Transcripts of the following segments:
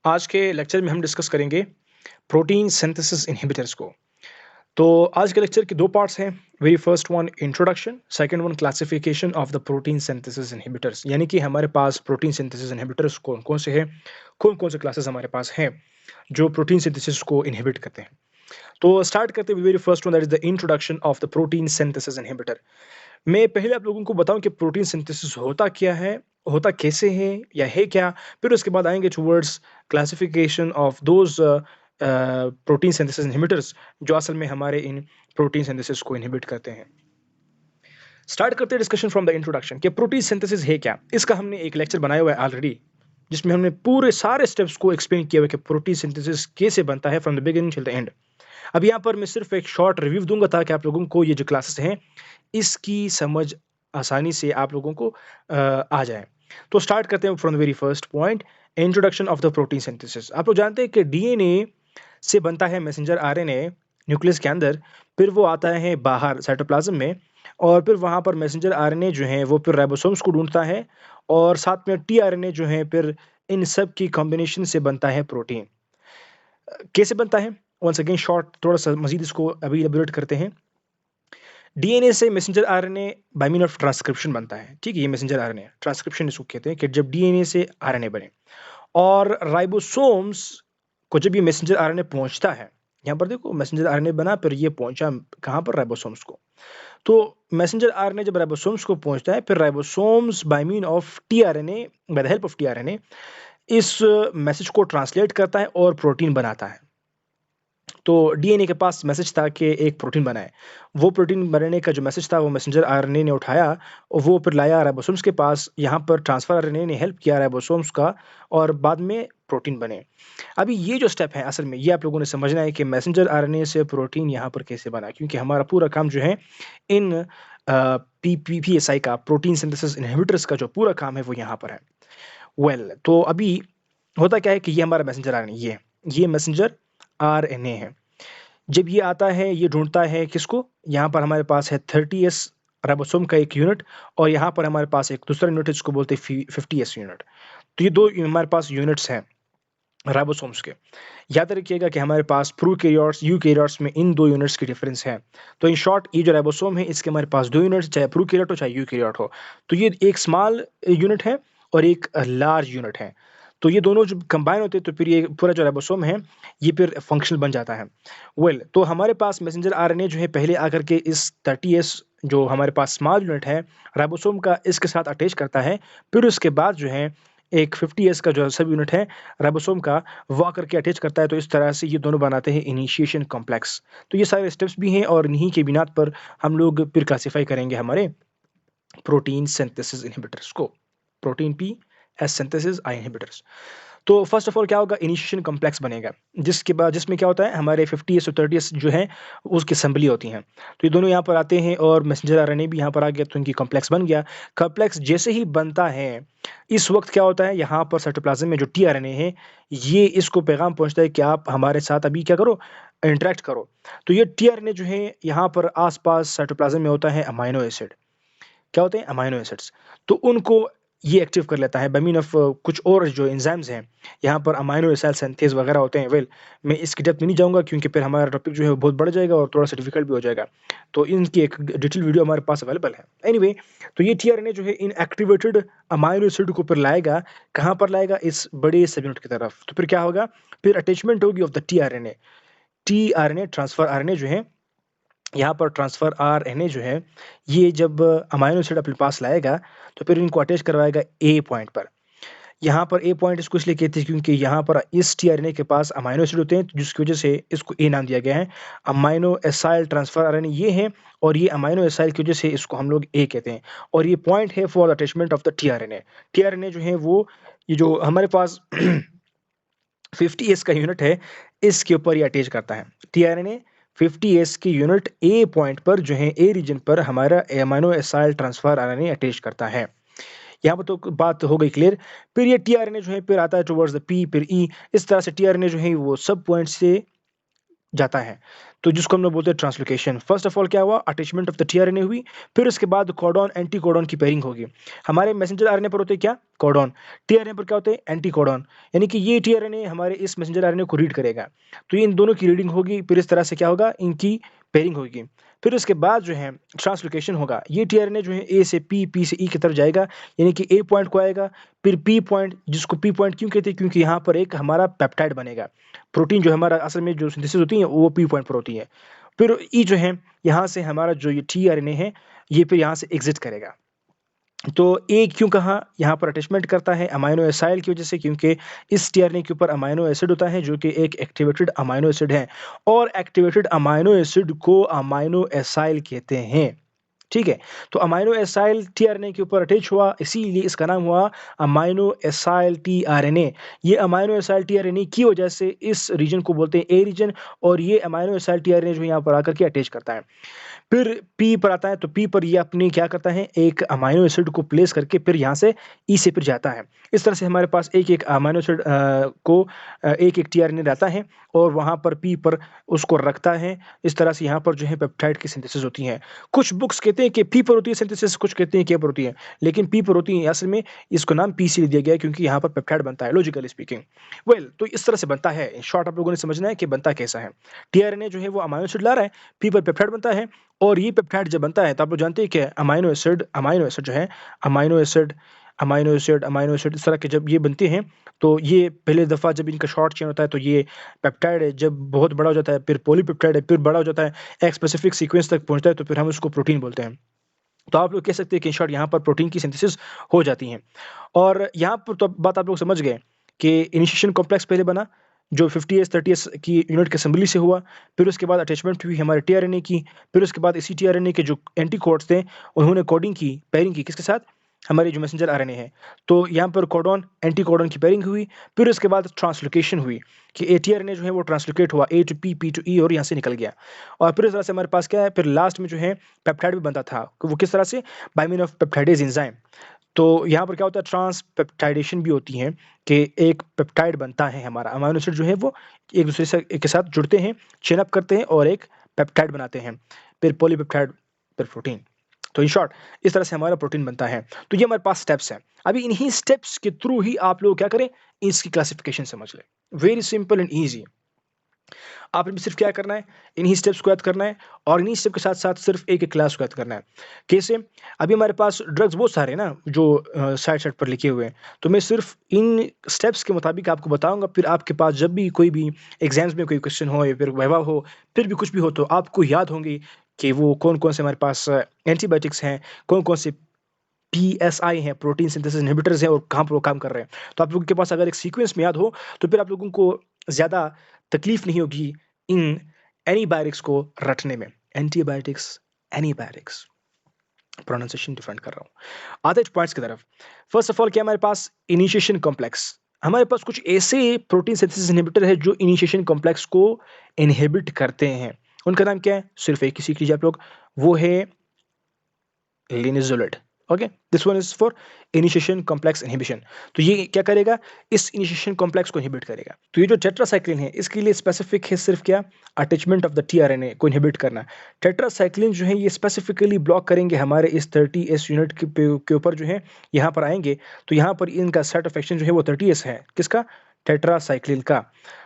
आज के लेक्चर में हम डिस्कस करेंगे प्रोटीन सिंथेसिस इनहिबिटर्स को। तो आज के लेक्चर के 2 पार्ट्स हैं। Very first one introduction, second one classification of the protein synthesis inhibitors. यानी कि हमारे पास प्रोटीन सिंथेसिस इनहिबिटर्स कौन-कौन से हैं, कौन-कौन से क्लासेस हमारे पास हैं, जो प्रोटीन सिंथेसिस को इनहिबिट करते हैं। तो स्टार्ट करते हैं very first one that is the introduction of the protein synthesis inhibitor. मैं पहले आप लोगों को बताऊँ कि प्रोटीन सिंथेसिस होता क्या है, होता कैसे है या है क्या? फिर उसके बाद आएँगे towards classification of those protein synthesis inhibitors जो असल में हमारे इन प्रोटीन सिंथेसिस को इनहिबिट करते हैं। स्टार्ट करते हैं डिस्कशन फ्रॉम द इंट्रोडक्शन कि प्रोटीन सिंथेसिस है क्या? इसका हमने एक लेक्चर बनाया हुआ है ऑलरेडी, जिसमें हमने पूरे सारे स्टेप्स को एक्सप्लेन किया हुआ है कि प्रोटीन सिंथेसिस कैसे बनता है from the beginning till the end. अब यहाँ पर मैं सिर्फ एक शॉर्ट रिव्यू दूँगा ताकि आप लोगों को ये जो क्लासेस हैं, इसकी समझ आसानी से आप लोगों को आ जाए। तो स्टार्ट करते हैं from the very first point, introduction of the protein synthesis. आप लोग जानते हैं कि डीएनए से बनता है मैसेंजर आरएनए न्यूक्लियस के अंदर, फिर वो आता है बाहर साइटोप्लाज्म में और फिर वहाँ पर मैसेंजर आरएनए जो है वो फिर राइबोसोम्स को ढूँढता है और साथ में टीआरएनए जो है फिर इन सब की कॉम्बिनेशन से बनता है प्रोटीन। कैसे बनता है? वन्स अगेन शॉर्ट थोड़ा-सा मज़ीद इसको अभी इलैबोरेट करते हैं। डीएनए से messenger RNA by mean of transcription बनता है, ठीक है? ये मैसेंजर आरएनए ट्रांसक्रिप्शन इसको कहते हैं कि जब डीएनए से आरएनए बने और राइबोसोम्स को जब ये मैसेंजर आरएनए पहुँचता है, यहाँ पर देखो मैसेंजर आरएनए बना फिर ये पहुँचा कहाँ पर राइबोसोम्स को। तो मैसेंजर आरएनए जब राइबोसोम्स को पहुँचता है फिर ribosomes by mean of tRNA by the help of tRNA इस मैसेज को ट्रांसलेट करता है और प्रोटीन बनाता है। तो डीएनए के पास मैसेज था कि एक प्रोटीन बनाएँ। वो प्रोटीन बनाने का जो मैसेज था वो मैसेंजर आरएनए ने उठाया और वो फिर लाया राइबोसोम्स के पास। यहाँ पर ट्रांसफर आरएनए ने हेल्प किया राइबोसोम्स का और बाद में प्रोटीन बने। अभी ये जो स्टेप है असल में ये आप लोगों ने समझना है कि मैसेंजर आरएनए से प्रोटीन यहाँ पर कैसे बना, क्योंकि हमारा पूरा काम जो है इन पीपीएसआई का प्रोटीन सिंथेसिस इनहिबिटर्स का जो पूरा काम है वो यहाँ पर है। तो अभी होता क्या है कि ये हमारा मैसेंजर आरएनए ये मैसेंजर आरएनए है। जब ये आता है, ये ढूँढता है किसको? यहाँ पर हमारे पास है 30S राइबोसोम का एक यूनिट और यहाँ पर हमारे पास एक दूसरा यूनिट है जिसको बोलते हैं 50S यूनिट। तो ये 2 हमारे पास यूनिट्स हैं राइबोसोम्स के। याद रखिएगा कि हमारे पास प्रोकैरियोट्स, यूकैरियोट्स में इन 2 यूनिट्स की डिफरेंस है। तो इन शॉर्ट ये जो राइबोसोम है इसके हमारे पास 2 यूनिट्स, चाहे प्रोकैरियोट हो चाहे यूकैरियोट हो। तो ये एक स्मॉल यूनिट है और एक लार्ज यूनिट है। तो ये दोनों जब कंबाइन होते हैं तो फिर ये पूरा जो राइबोसोम है, ये फिर फंक्शनल बन जाता है। तो हमारे पास मैसेंजर आरएनए जो है पहले आकर के इस 30S जो हमारे पास स्मॉल यूनिट है, राइबोसोम का इसके साथ अटैच करता है। फिर उसके बाद जो है एक 50S का जो सब यूनिट है राइबोसोम का, वो आकर के अटैच करता है। तो इस तरह से ये दोनों बनाते हैं इनिशिएशन कॉम्प्लेक्स। तो ये सारे स्टेप्स भी हैं और इन्हीं की बिना पर हम लोग फिर क्लासिफाई करेंगे हमारे प्रोटीन सिंथेसिस इनहिबिटर्स को। प्रोटीन पी एस सिंथेसिस आई इनहिबिटर्स। तो फर्स्ट ऑफ ऑल क्या होगा, इनिशिएशन कॉम्प्लेक्स बनेगा, जिसके बाद जिसमें क्या होता है हमारे 50S और 30S जो है उसकी असेंबली होती हैं। तो ये दोनों यहाँ पर आते हैं और मैसेंजर आरएनए भी यहाँ पर आ गया तो इनकी कॉम्प्लेक्स बन गया। कॉम्प्लेक्स जैसे ही बनता है, इस वक़्त क्या होता है यहाँ पर साइटोप्लाज़्म में जो टीआरएनए है, ये इसको पैगाम पहुँचता है कि आप हमारे साथ अभी क्या करो, इंटरैक्ट करो। तो ये टीआरएनए जो है यहाँ पर आस-पास साइटोप्लाज़्म में होता है अमाइनो एसिड। क्या होते हैं? Amino acids. तो उनको ये एक्टिव कर लेता है बाय मीन ऑफ कुछ और जो एंजाइम्स हैं, यहाँ पर अमाइनो एसिड सिंथेज़ वगैरह होते हैं। मैं इसकी डेप्थ में नहीं जाऊँगा क्योंकि फिर हमारा टॉपिक जो है वो बहुत बढ़ जाएगा और थोड़ा-सा डिफ़िकल्ट भी हो जाएगा। तो इनकी एक डिटेल वीडियो हमारे पास अवेलेबल है। एनीवे, तो ये टीआरएनए जो है इनएक्टिवेटेड अमाइनो एसिड को फिर लाएगा, कहाँ पर लाएगा? इस बड़े सब यूनिट की तरफ। तो फिर क्या होगा? फिर अटैचमेंट होगी of the tRNA. TRNA transfer RNA जो है, यहाँ पर ट्रांसफर आरएनए जो है, ये जब अमाइनो एसिड अपने पास लाएगा, तो फिर इनको अटैच करवाएगा ए पॉइंट पर। यहाँ पर ए पॉइंट इसको इसलिए कहते हैं क्योंकि यहाँ पर इस टीआरएनए के पास अमाइनो एसिड होते हैं, जिसकी वजह से इसको ए नाम दिया गया है। अमाइनो एसाइल ट्रांसफर आरएनए ये है और ये अमाइनो एसाइल की वजह से इसको हम लोग ए कहते हैं और ये पॉइंट है for the attachment of the tRNA. TRNA जो है वो ये जो हमारे पास 50S का यूनिट है, इसके ऊपर ये अटैच करता है। टीआरएनए 50S की यूनिट ए पॉइंट पर जो है ए रीजन पर हमारा amino acyl transfer RNA attach करता है। यहाँ पर तो बात हो गई क्लियर। फिर ये टीआरएनए जो है फिर आता है टुवर्ड्स द पी फिर ई। इस तरह से टीआरएनए जो है वो सब पॉइंट से जाता है, तो जिसको हम लोग बोलते हैं ट्रांसलोकेशन। फर्स्ट ऑफ ऑल क्या हुआ, अटैचमेंट ऑफ द टीआरएनए हुई, फिर उसके बाद कोडॉन एंटी कोडॉन की पेयरिंग होगी। हमारे मैसेंजर आरएनए पर होते हैं क्या, कोडॉन, टीआरएनए पर क्या होते हैं, एंटी कोडॉन, यानी कि ये टीआरएनए हमारे इस मैसेंजर आरएनए को रीड करेगा, तो इन दोनों की रीडिंग होगी, फिर इस तरह से क्या होगा, इनकी पेयरिंग होगी। फिर उसके बाद जो है ट्रांसलोकेशन होगा, ये टीआरएनए जो है ए से पी, पी से ई की तरफ जाएगा, यानी कि ए पॉइंट को आएगा, फिर पी पॉइंट, जिसको पी पॉइंट क्यों कहते हैं, क्योंकि यहाँ पर एक हमारा पेप्टाइड बनेगा, प्रोटीन जो हमारा असल में जो सिंथेसिस होती है वो पी पॉइंट पर होती है। फिर ई जो है यहाँ से हमारा जो ये टीआरएनए है ये फिर यहाँ से एग्जिट करेगा। तो ए क्यों कहा, यहाँ पर अटैचमेंट करता है अमाइनो एसाइल की वजह से, क्योंकि इस टीआरएनए के ऊपर अमाइनो एसिड होता है जो कि एक एक्टिवेटेड अमाइनो एसिड है, और एक्टिवेटेड अमाइनो एसिड को अमाइनो एसाइल कहते हैं। ठीक है, तो अमाइनो एसाइल टीआरएनए के ऊपर अटैच हुआ, इसीलिए इसका नाम हुआ अमाइनो एसाइल टीआरएनए। ये अमाइनो एसाइल टीआरएनए की वजह से इस रीजन को बोलते हैं ए रीजन, और ये अमाइनो एसाइल टीआरएनए जो यहाँ पर आकर के अटैच करता है। फिर पी पर आता है, तो पी पर ये अपनी क्या करता है, एक अमाइनो एसिड को प्लेस करके फिर यहाँ से ई से फिर जाता है। इस तरह से हमारे पास एक एक अमाइनो एसिड को एक एक टीआरएनए रहता है, और वहाँ पर पी पर उसको रखता है। इस तरह से यहाँ पर जो है पेप्टाइड की सिंथेसिस होती है। कुछ बुक्स कहते हैं कि पी पर होती है सिंथेसिस, कुछ कहते हैं के पर होती है, लेकिन पी पर होती है। असल में इसको नाम पी से दिया गया है क्योंकि यहाँ पर पेप्टाइड बनता है, लॉजिकली स्पीकिंग। वेल, तो इस तरह से बनता है। इन शॉर्ट आप लोगों ने समझना है कि बनता कैसा है। टीआरएनए जो है वो अमाइनो एसिड ला रहा है, पी पर पेप्टाइड बनता है, और ये पेप्टाइड जब बनता है तो आप लोग जानते हैं कि अमाइनो एसिड जो है, अमाइनो एसिड इस तरह के जब ये बनते हैं, तो ये पहले दफ़ा जब इनका शॉर्ट चेन होता है तो ये पेप्टाइड है, जब बहुत बड़ा हो जाता है फिर पॉलीपेप्टाइड है, फिर बड़ा हो जाता है, एक स्पेसिफिक सीक्वेंस तक पहुंचता है, तो फिर हम उसको प्रोटीन बोलते हैं। तो आप लोग कह सकते हैं कि इन शॉर्ट यहाँ पर प्रोटीन की सिंथेसिस हो जाती है। और यहाँ पर तो बात आप लोग समझ गए कि इनिशिएशन कॉम्प्लेक्स पहले बना, जो 50s 30s की यूनिट के असेंबली से हुआ, फिर उसके बाद अटैचमेंट हुई हमारे टीआरएनए की, फिर उसके बाद इसी टीआरएनए के जो एंटीकोड्स थे उन्होंने कोडिंग की, पेयरिंग की, किसके साथ, हमारे जो मैसेंजर आरएनए है। तो यहाँ पर कोडॉन एंटी कोडॉन की पेयरिंग हुई, फिर उसके बाद ट्रांसलोकेशन हुई कि ए टीआरएनए जो है वो ट्रांसलोकेट हुआ ए टू पी, पी टू ई, और यहाँ से निकल गया। और फिर इस तरह से हमारे पास क्या है, फिर लास्ट में जो है पेप्टाइड भी बनता था, वो किस तरह से, by mean of peptidase enzyme. तो यहाँ पर क्या होता है, ट्रांसपेप्टाइडेशन भी होती है कि एक पेप्टाइड बनता है, हमारा अमाइनो एसिड जो है वो एक दूसरे से के साथ जुड़ते हैं, चेन अप करते हैं और एक पेप्टाइड बनाते हैं, फिर पॉलीपेप्टाइड, फिर प्रोटीन। तो इन शॉर्ट इस तरह से हमारा प्रोटीन बनता है। तो ये हमारे पास स्टेप्स हैं। अभी इन्हीं स्टेप्स के थ्रू ही आप लोग क्या करें, इसकी क्लासिफिकेशन समझ लें। Very simple and easy. आपने सिर्फ क्या करना है, इन्हीं स्टेप्स को याद करना है, और इन्हीं स्टेप के साथ साथ सिर्फ एक एक क्लास को याद करना है। कैसे, अभी हमारे पास ड्रग्स बहुत सारे हैं ना जो साइड साइड पर लिखे हुए हैं, तो मैं सिर्फ इन स्टेप्स के मुताबिक आपको बताऊंगा। फिर आपके पास जब भी कोई भी एग्जाम्स में कोई क्वेश्चन हो या फिर वाइवा हो, फिर भी कुछ भी हो, तो आपको याद होंगे कि वो कौन कौन से हमारे पास एंटीबायोटिक्स हैं, कौन कौन से पीएसआई हैं, प्रोटीन सिंथेसिस इनहिबिटर्स हैं, और कहाँ पर वो काम कर रहे हैं। तो आप लोगों के पास अगर एक सीक्वेंस में याद हो, तो फिर आप लोगों को ज़्यादा तकलीफ नहीं होगी इन एनीबायोटिक्स को रटने में। एंटीबायोटिक्स, एनीबायोटिक्स, प्रोनाउंसिएशन डिफरेंट कर रहा हूँ। आते हैं पॉइंट्स की तरफ। फर्स्ट ऑफ ऑल क्या हमारे पास, इनिशिएशन कॉम्प्लेक्स। हमारे पास कुछ ऐसे प्रोटीन सिंथेसिस इनहिबिटर है जो इनिशिएशन कॉम्प्लेक्स को इनहिबिट करते हैं। उनका नाम क्या है, सिर्फ एक ही सीख लीजिए आप लोग, वो है linezolid। Okay, this one is for initiation complex inhibition. तो ये क्या करेगा, इस इनिशिएशन कॉम्प्लेक्स को इनहिबिट करेगा। तो ये जो टेट्रासाइक्लिन है इसके लिए स्पेसिफिक है सिर्फ क्या, अटैचमेंट ऑफ द टीआरएनए को इनहिबिट करना। टेट्रासाइक्लिन जो है ये स्पेसिफिकली ब्लॉक करेंगे हमारे इस 30s यूनिट के ऊपर जो है, यहाँ पर आएंगे, तो यहाँ पर इनका सेट ऑफ एक्शन जो है वो 30s है, किसका, टेट्रासाइक्लिन का।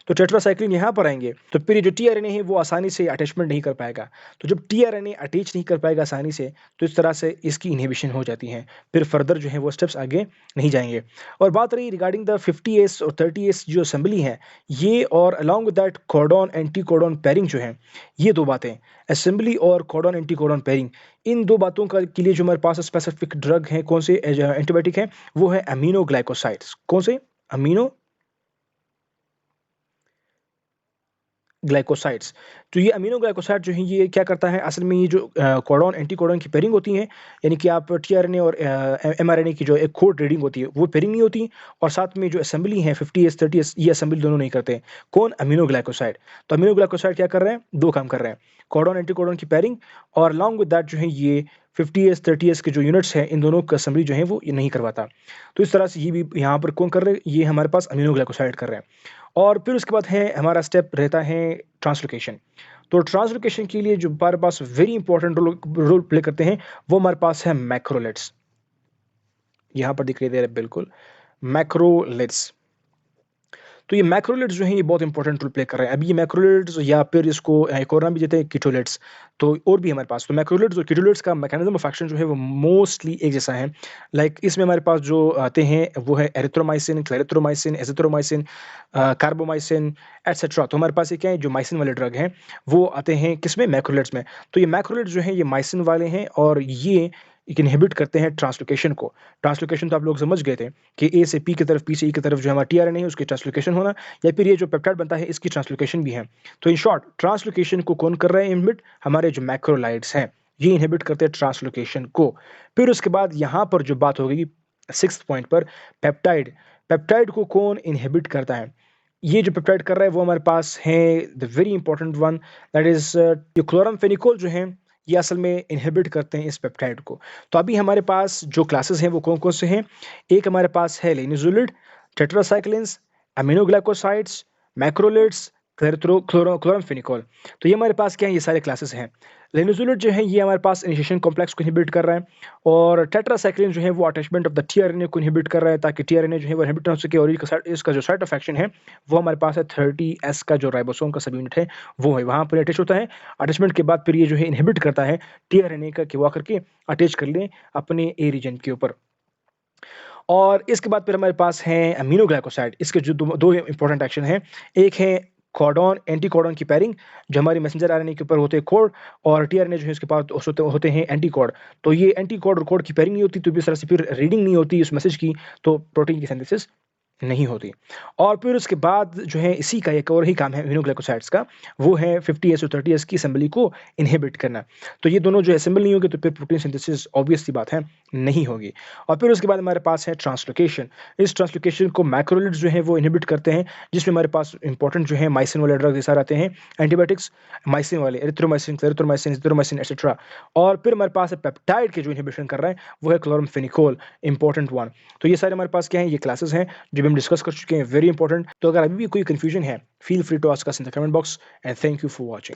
तो टेट्रासाइक्लिन यहाँ पर आएंगे, तो फिर ये जो टीआरएनए है वो आसानी से अटैचमेंट नहीं कर पाएगा। तो जब टीआरएनए अटैच नहीं कर पाएगा आसानी से, तो इस तरह से इसकी इनहिबिशन हो जाती है, फिर फर्दर जो है वो स्टेप्स आगे नहीं जाएंगे। और बात रही रिगार्डिंग द 50s और 30s जो असेंबली है, ये और along with that codon anti codon pairing जो है, ये दो बातें, असेंबली और कोडॉन एंटी कोडॉन पेयरिंग, इन दो बातों का के लिए जो हमारे पास स्पेसिफिक ड्रग है, कौन से एंटीबायोटिक है, वो है अमीनो ग्लाइकोसाइड्स। कौन से, अमीनो ग्लाइकोसाइड्स। तो ये अमीनो ग्लाइकोसाइड जो है ये क्या करता है, असल में ये जो कोडॉन एंटी कोडॉन की पेयरिंग होती है, यानी कि आप टीआरएनए और एमआरएनए की जो एक कोड रीडिंग होती है वो पेयरिंग नहीं होती, और साथ में जो असेंबली है 50s 30s ये असेंबली दोनों नहीं करते। कौन, अमीनो ग्लाइकोसाइड। तो अमीनो ग्लाइकोसाइड क्या कर रहे हैं, दो काम कर रहे हैं, कोडॉन एंटी कोडॉन की पेयरिंग, और अलॉन्ग विद दैट जो है ये 50s 30s के जो यूनिट्स हैं इन दोनों का असम्बली जो है वो ये नहीं करवाता। तो इस तरह से ये भी यहाँ पर कौन कर रहे हैं, ये हमारे पास अमीनोग्लाइकोसाइड कर रहे हैं। और फिर उसके बाद है हमारा स्टेप रहता है ट्रांसलोकेशन। तो ट्रांसलोकेशन के लिए जो हमारे पास वेरी इंपॉर्टेंट रोल प्ले करते हैं वो हमारे पास है मैक्रोलेट्स। यहाँ पर दिखाई दे रहा है बिल्कुल मैक्रोलेट्स। तो ये मैक्रोलेट्स जो हैं ये बहुत इंपॉर्टेंट रोल प्ले कर रहे हैं। अभी ये मैक्रोलेट्स या फिर इसको एक और नाम भी देते हैं कीटोलेट्स। तो और भी हमारे पास तो मैक्रोलेट्स और कीटोलेट्स का मैकेनिज्म ऑफ एक्शन जो है वो मोस्टली एक जैसा है। लाइक इसमें हमारे पास जो आते हैं वो है एरिथ्रोमाइसिन, क्लेरिथ्रोमाइसिन, एजिथ्रोमाइसिन, कार्बोमाइसिन एटसेट्रा। तो हमारे पास ये क्या है, जो माइसिन वाले ड्रग हैं वो आते हैं किसमें, मैक्रोलेट्स में। तो ये मैक्रोलेट्स जो हैं ये माइसिन वाले हैं और ये इनहिबिट करते हैं ट्रांसलोकेशन को। ट्रांसलोकेशन तो आप लोग समझ गए थे कि ए से पी की तरफ, पी से ई की तरफ जो हमारा टीआरएनए है उसकी ट्रांसलोकेशन होना, या फिर ये जो पेप्टाइड बनता है इसकी ट्रांसलोकेशन भी है। तो इन शॉर्ट ट्रांसलोकेशन को कौन कर रहा है इनहिबिट, हमारे जो मैक्रोलाइड्स हैं ये इनहिबिट करते हैं ट्रांसलोकेशन को। फिर उसके बाद यहाँ पर जो बात हो गई 6th पॉइंट पर, पेप्टाइड। पेप्टाइड को कौन इनहिबिट करता है, ये जो पेप्टाइड कर रहा है वो हमारे पास है the very important one, that is जो क्लोरामफेनिकोल जो है ये असल में इनहिबिट करते हैं इस पेप्टाइड को। तो अभी हमारे पास जो क्लासेस हैं वो कौन कौन से हैं, एक हमारे पास है लिनिजुलिड, टेट्रासाइक्लिन्स, अमीनोग्लाइकोसाइड्स, मैक्रोलिड्स, क्लोरामफेनिकोल। तो ये हमारे पास क्या है, ये सारे क्लासेस हैं। लिनिजुलिड जो है ये हमारे पास इनिशिएशन कॉम्प्लेक्स को इनहिबिट कर रहा है, और टेट्रासाइक्लिन जो है वो अटैचमेंट ऑफ द टीआरएनए को इनहिबिट कर रहा है ताकि टीआरएनए जो है वो इनहिबिट ना हो सके। और इसका जो साइट ऑफ एक्शन है वो हमारे पास है 30S का जो राइबोसोम का सब यूनिट है वो है, वहाँ पर अटैच होता है। अटैचमेंट के बाद फिर ये जो है इनहिबिट करता है टीआरएनए का कि वो आकर के अटैच कर ले अपने ए रीजन के ऊपर। और इसके बाद फिर हमारे पास है अमीनोग्लाइकोसाइड। इसके जो दो इंपॉर्टेंट एक्शन हैं, एक है कॉडॉन एंटी कॉडॉन की पैरिंग, जो हमारे मैसेंजर आरएनए के ऊपर होते हैं कोड, और टीआरएनए जो है इसके पास होते हैं एंटी कॉड। तो ये एंटी कॉड और कोड की पैरिंग नहीं होती तो इस तरह से फिर रीडिंग नहीं होती उस मैसेज की, तो प्रोटीन की सिंथेसिस नहीं होती। और फिर उसके बाद जो है इसी का एक और ही काम है इम्यूनोग्लाइकोसाइड्स का, वो है 50S और 30S की असेंबली को इनहिबिट करना। तो ये दोनों जो असेंबल नहीं होंगे तो फिर प्रोटीन सिंथेसिस ऑब्वियस सी बात है नहीं होगी। और फिर उसके बाद हमारे पास है ट्रांसलोकेशन। इस ट्रांसलोकेशन को मैक्रोलिड्स जो है वो इनहिबिट करते हैं, जिसमें हमारे पास इंपॉर्टेंट जो है माइसिन वाले ड्रग सारे आते हैं, एंटीबायोटिक्स माइसिन वाले, एरिथ्रोमाइसिन, क्लेरिथ्रोमाइसिन, एजिथ्रोमाइसिन एटसेट्रा। और फिर हमारे पास है पेप्टाइड के जो इनहिबिशन कर रहा है वो है क्लोरामफेनिकोल, इंपॉर्टेंट वन। तो ये सारे हमारे पास क्या है, ये क्लासेस हैं जो हम डिस्कस कर चुके हैं, वेरी इंपॉर्टेंट। तो अगर अभी भी कोई कंफ्यूजन है feel free to ask us in the comment box, and thank you for watching.